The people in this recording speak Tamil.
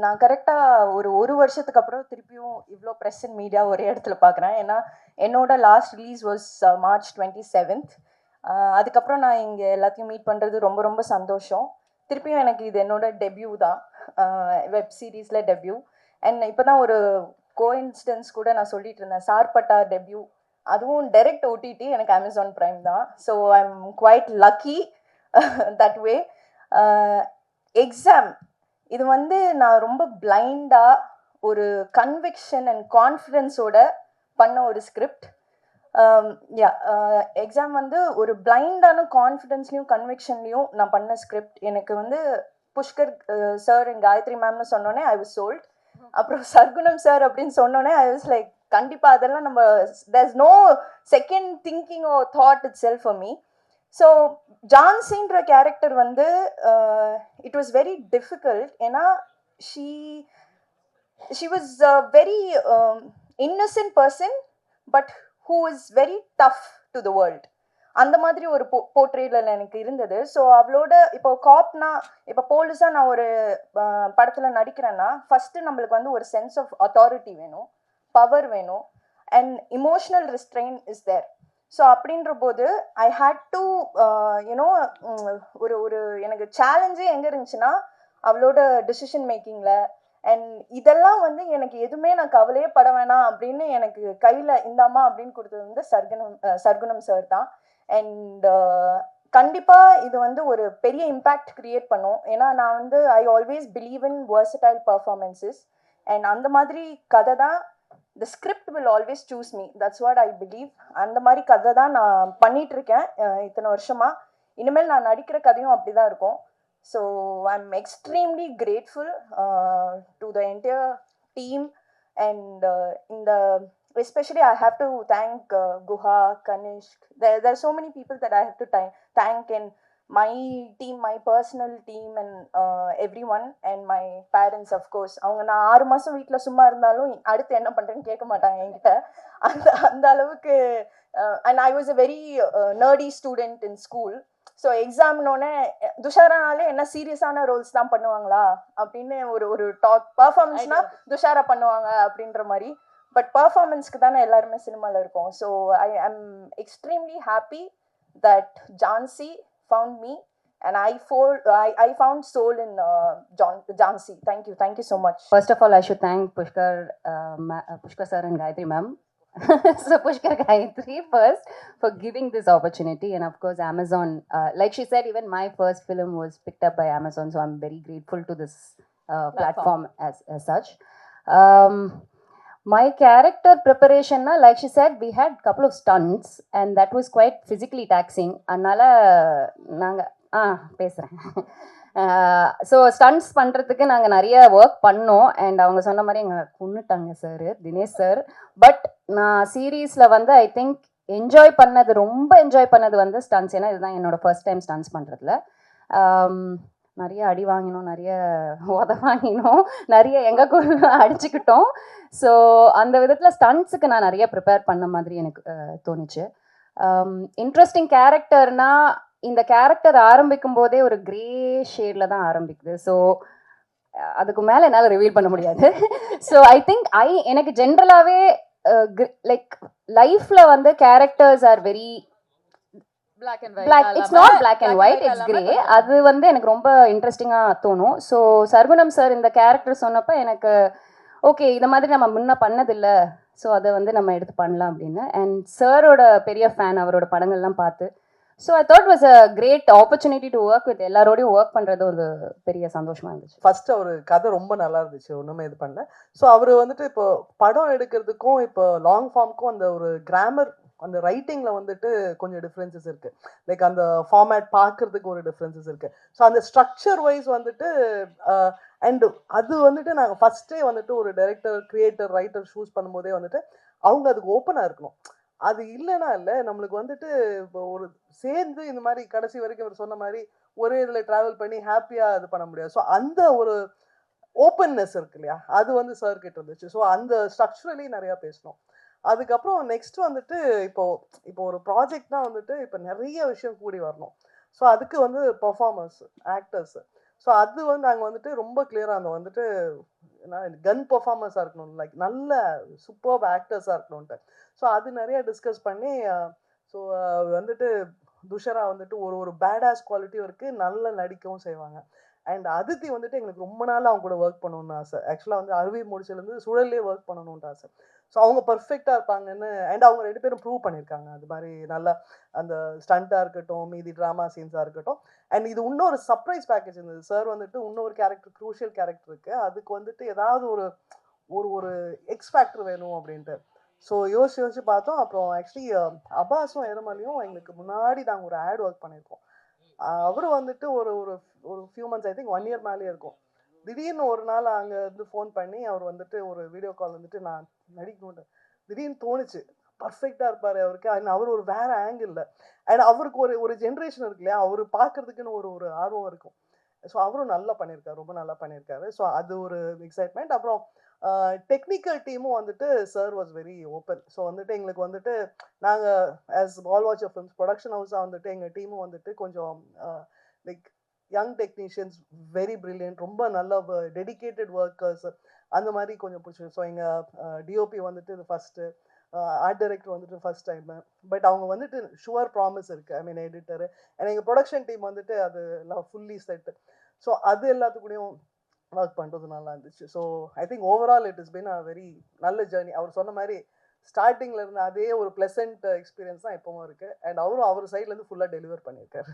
நான் கரெக்டாக ஒரு வருஷத்துக்கு அப்புறம் திருப்பியும் இவ்வளோ ப்ரெஸ் அண்ட் மீடியா ஒரே இடத்துல பார்க்குறேன். ஏன்னா என்னோட last release was March 27th. அதுக்கப்புறம் நான் இங்கே எல்லாத்தையும் மீட் பண்ணுறது ரொம்ப ரொம்ப சந்தோஷம். திருப்பியும் எனக்கு இது என்னோட டெபியூ தான், வெப் சீரீஸில் டெபியூ. அண்ட் இப்போ தான் ஒரு கோஇன்சிடென்ஸ் கூட நான் சொல்லிட்டு இருந்தேன், சார்பட்டா டெபியூ, அதுவும் டைரக்ட் ஓடிடி, எனக்கு அமேசான் பிரைம் தான். So I am quite lucky that way. Exam இது வந்து நான் ரொம்ப பிளைண்டாக ஒரு கன்விக்ஷன் அண்ட் கான்ஃபிடென்ஸோட பண்ண ஒரு ஸ்கிரிப்ட். யா, எக்ஸாம் வந்து ஒரு பிளைண்டான கான்ஃபிடென்ஸ்லையும் கன்விக்ஷன்லையும் நான் பண்ண ஸ்கிரிப்ட். எனக்கு வந்து புஷ்கர் சார் அண்ட் காயத்ரி மேம்னு சொன்னோன்னே ஐ வாஸ் சோல்ட். அப்புறம் சர்க்குணம் சார் அப்படின்னு சொன்னோன்னே ஐ வாஸ் லைக், கண்டிப்பாக அதெல்லாம் நம்ம, there is no second thinking or thought itself for me. So ஜான்சின்ற கேரக்டர் வந்து இட் வாஸ் வெரி டிஃபிகல்ட். ஏன்னா she was a very innocent person but who is very tough to the world. அந்த மாதிரி ஒரு போர்ட்ரேயில் எனக்கு இருந்தது. ஸோ அவளோட இப்போ காப்னா, இப்போ போலீஸாக நான் ஒரு படத்தில் நடிக்கிறேன்னா ஃபஸ்ட்டு நம்மளுக்கு வந்து ஒரு சென்ஸ் ஆஃப் அத்தாரிட்டி வேணும், பவர் வேணும், and emotional restraint is there. So அப்படின்ற போது ஐ ஹேட் டு யூனோ, ஒரு எனக்கு சேலஞ்சே எங்கே இருந்துச்சுன்னா அவளோட டிசிஷன் மேக்கிங்கில். அண்ட் இதெல்லாம் வந்து எனக்கு எதுவுமே நான் கவலையே பட வேணாம் அப்படின்னு எனக்கு கையில் இந்தாமா அப்படின்னு கொடுத்தது வந்து சர்க்குணம் சார் தான். அண்ட் கண்டிப்பாக இது வந்து ஒரு பெரிய இம்பேக்ட் கிரியேட் பண்ணும். ஏன்னா நான் வந்து I always believe in versatile performances. And அந்த மாதிரி கதை தான், the script will always choose me, that's what I believe. அந்த மாதிரி கதை தான் நான் பண்ணிட்டு இருக்கேன் இத்தனை வருஷமா. இனிமேல் நான் நடிக்கிற கதையும் அப்படிதான் இருக்கும். So I'm extremely grateful to the entire team. And especially I have to thank Guha, Kanishk. There are so many people that I have to thank, and my team, my personal team, and everyone, and my parents of course. அவங்க நான் 6 மாதம் வீட்டில் சும்மா இருந்தாலும் அடுத்து என்ன பண்ணுறேன்னு கேட்க மாட்டாங்க என்கிட்ட. அந்த அளவுக்கு. And I was a very nerdy student in school. So எக்ஸாம்னோடனே துஷாரானாலே என்ன சீரியஸான ரோல்ஸ் தான் பண்ணுவாங்களா அப்படின்னு ஒரு டாக், பர்ஃபார்மன்ஸ்னா துஷாரா பண்ணுவாங்க அப்படின்ற மாதிரி. பட் பர்ஃபார்மன்ஸ்க்கு தானே எல்லாருமே சினிமாவில் இருக்கோம். So I am extremely happy that Jhansi found me, and I found soul in Jhansi. Thank you so much. First of all, I should thank Pushkar sir and Gayatri ma'am. So Pushkar, Gayatri first for giving this opportunity, and of course Amazon. Like she said, even my first film was picked up by Amazon, so I'm very grateful to this platform as such. My character preparation, like she said, we had couple of stunts and that was quite physically taxing. Annala naanga பேசுகிறேன். ஸோ ஸ்டண்ட்ஸ் பண்ணுறதுக்கு நாங்கள் நிறைய ஒர்க் பண்ணோம். அண்ட் அவங்க சொன்ன மாதிரி எங்கள் கொண்டுட்டாங்க சார், தினேஷ் சார். பட் நான் சீரீஸில் வந்து ஐ திங்க் ரொம்ப என்ஜாய் பண்ணது வந்து ஸ்டண்ட்ஸ். ஏன்னா இதுதான் என்னோடய ஃபர்ஸ்ட் டைம் ஸ்டண்ட்ஸ் பண்ணுறதுல. நிறைய அடி வாங்கினோம், நிறைய உத வாங்கினோம், நிறைய எங்களுக்குள்ள அடிச்சுக்கிட்டோம். ஸோ அந்த விதத்தில் ஸ்டண்ட்ஸுக்கு நான் நிறைய ப்ரிப்பேர் பண்ண மாதிரி எனக்கு தோணுச்சு. இன்ட்ரெஸ்டிங் கேரக்டர்னா, இந்த கேரக்டர் ஆரம்பிக்கும் போதே ஒரு கிரே ஷேடில் தான் ஆரம்பிக்குது. ஸோ அதுக்கு மேலே என்னால் ரிவீல் பண்ண முடியாது. ஸோ ஐ திங்க் எனக்கு ஜென்ரலாகவே லைக் லைஃப்பில் வந்து characters are very black, it's not black and white, it's grey. அது வந்து எனக்கு ரொம்ப இன்ட்ரெஸ்டிங்காக தோணும். ஸோ சர்க்குணம் சார் இந்த கேரக்டர் சொன்னப்போ எனக்கு ஓகே, இதை மாதிரி நம்ம முன்ன பண்ணதில்லை, ஸோ அதை வந்து நம்ம எடுத்து பண்ணலாம் அப்படின்னு. அண்ட் சாரோட பெரிய ஃபேன், அவரோட படங்கள்லாம் பார்த்து. So I thought was a great opportunity to work with எல்லாரோடையும் ஒர்க் பண்ணுறது ஒரு பெரிய சந்தோஷமாக இருந்துச்சு. ஃபர்ஸ்ட் அவர் கதை ரொம்ப நல்லா இருந்துச்சு, ஒன்றுமே இது பண்ணல. ஸோ அவர் வந்துட்டு இப்போ படம் எடுக்கிறதுக்கும் இப்போ லாங் ஃபார்முக்கும் அந்த ஒரு கிராமர், அந்த ரைட்டிங்கில் வந்துட்டு கொஞ்சம் டிஃப்ரென்சஸ் இருக்குது. லைக் அந்த ஃபார்மேட் பார்க்குறதுக்கு ஒரு டிஃப்ரென்சஸ் இருக்குது. ஸோ அந்த ஸ்ட்ரக்சர் வைஸ் வந்துட்டு அண்ட் அது வந்துட்டு நாங்கள் ஃபஸ்ட்டே வந்துட்டு ஒரு டைரக்டர், கிரியேட்டர், ரைட்டர் சூஸ் பண்ணும்போதே வந்துட்டு அவங்க அதுக்கு ஓப்பனாக இருக்கணும். அது இல்லைன்னா இல்லை, நம்மளுக்கு வந்துட்டு இப்போ ஒரு சேர்ந்து இந்த மாதிரி கடைசி வரைக்கும் அவர் சொன்ன மாதிரி ஒரே இதில் ட்ராவல் பண்ணி ஹாப்பியாக இது பண்ண முடியாது. ஸோ அந்த ஒரு ஓப்பன்னஸ் இருக்கு இல்லையா, அது வந்து சார் கிட்ட இருந்துச்சு. ஸோ அந்த ஸ்ட்ரக்சரலி நிறையா பேசணும். அதுக்கப்புறம் நெக்ஸ்ட் வந்துட்டு இப்போ ஒரு ப்ராஜெக்ட்னா வந்துட்டு இப்போ நிறைய விஷயம் கூடி வரணும். ஸோ அதுக்கு வந்து பர்ஃபார்மர்ஸ், ஆக்டர்ஸ். ஸோ அது வந்து நாங்கள் வந்துட்டு ரொம்ப கிளியராக அந்த வந்துட்டு கன் பெர்ஃபார்மன்ஸாக இருக்கணும், லைக் நல்ல சூப்பர்ப் ஆக்டர்ஸாக இருக்கணும்ன்ட்டு. ஸோ அது நிறைய டிஸ்கஸ் பண்ணி ஸோ வந்துட்டு துஷரா வந்துட்டு ஒரு ஒரு பேடாஸ் குவாலிட்டியும் இருக்குது, நல்ல நடிக்கவும் செய்வாங்க. அண்ட் அதித்தி வந்துட்டு எங்களுக்கு ரொம்ப நாள் அவங்க கூட ஒர்க் பண்ணணும்னு ஆசை. ஆக்சுவலாக வந்து அருவி முடிச்சிலேருந்து சுழல்லே ஒர்க் பண்ணணும்னு ஆசை. ஸோ அவங்க பர்ஃபெக்டாக இருப்பாங்கன்னு, அண்ட் அவங்க 2 பேரும் ப்ரூவ் பண்ணியிருக்காங்க. அது மாதிரி நல்லா அந்த ஸ்டண்ட்டாக இருக்கட்டும், மீதி ட்ராமா சீன்ஸாக இருக்கட்டும். அண்ட் இது இன்னொரு சர்ப்ரைஸ் பேக்கேஜ் இருந்தது. சார் வந்துட்டு இன்னொரு கேரக்டர், க்ரூஷியல் கேரக்டர் இருக்கு, அதுக்கு வந்துட்டு ஏதாவது ஒரு ஒரு ஒரு எக்ஸ் ஃபேக்டர் வேணும் அப்படின்ட்டு. ஸோ யோசிச்சு யோசிச்சு பார்த்தோம். அப்புறம் ஆக்சுவலி அப்பாஸும் எரமலையும் எங்களுக்கு முன்னாடி நாங்கள் ஒரு ஆட் ஒர்க் பண்ணியிருக்கோம். அவரும் வந்துட்டு ஒரு ஒரு ஒரு few months, I think 1 year மேலேயே இருக்கும். திடீர்னு ஒரு நாள் அங்கே இருந்து ஃபோன் பண்ணி அவர் வந்துட்டு ஒரு வீடியோ கால் வந்துட்டு நான் நடிக்கணும்னு திடீர்னு தோணுச்சு. பர்ஃபெக்டாக இருப்பார் அவருக்கு. அண்ட் அவர் ஒரு வேற ஆங்கிளில், அண்ட் அவருக்கு ஒரு ஒரு ஜென்ரேஷன் இருக்கு இல்லையா, அவர் பார்க்கறதுக்குன்னு ஒரு ஒரு ஆர்வம் இருக்கும். ஸோ அவரும் நல்லா பண்ணியிருக்காரு, ரொம்ப நல்லா பண்ணியிருக்காரு. ஸோ அது ஒரு எக்ஸைட்மெண்ட். அப்புறம் டெக்னிக்கல் டீமும் வந்துட்டு sir was very open. So வந்துட்டு எங்களுக்கு வந்துட்டு நாங்கள் as all watch films production ஹவுஸாக வந்துட்டு எங்கள் டீமும் வந்துட்டு கொஞ்சம் like young technicians, very brilliant, ரொம்ப நல்ல டெடிக்கேட்டட் ஒர்க்கர்ஸ், அந்த மாதிரி கொஞ்சம் பிடிச்சி. ஸோ எங்கள் டிஓபி வந்துட்டு இது ஃபஸ்ட்டு, ஆர்ட் டைரக்டர் வந்துட்டு ஃபர்ஸ்ட் டைமு. பட் அவங்க வந்துட்டு ஷுவர் ப்ராமிஸ் இருக்குது, ஐ மீன் எடிட்டரு. அண்ட் எங்கள் ப்ரொடக்ஷன் டீம் வந்துட்டு அது எல்லாம் ஃபுல்லி செட்டு. ஸோ அது எல்லாத்துக்கூடயும் ஒர்க் பண்ணுறது நல்லா இருந்துச்சு. So I think overall it is been a very நல்ல ஜேர்னி. அவர் சொன்ன மாதிரி ஸ்டார்டிங்கில் இருந்த அதே ஒரு ப்ளசன்ட் எக்ஸ்பீரியன்ஸ் தான் இப்போவும் இருக்குது. அண்ட் அவரும் அவர் சைட்லேருந்து ஃபுல்லாக டெலிவர் பண்ணியிருக்காரு.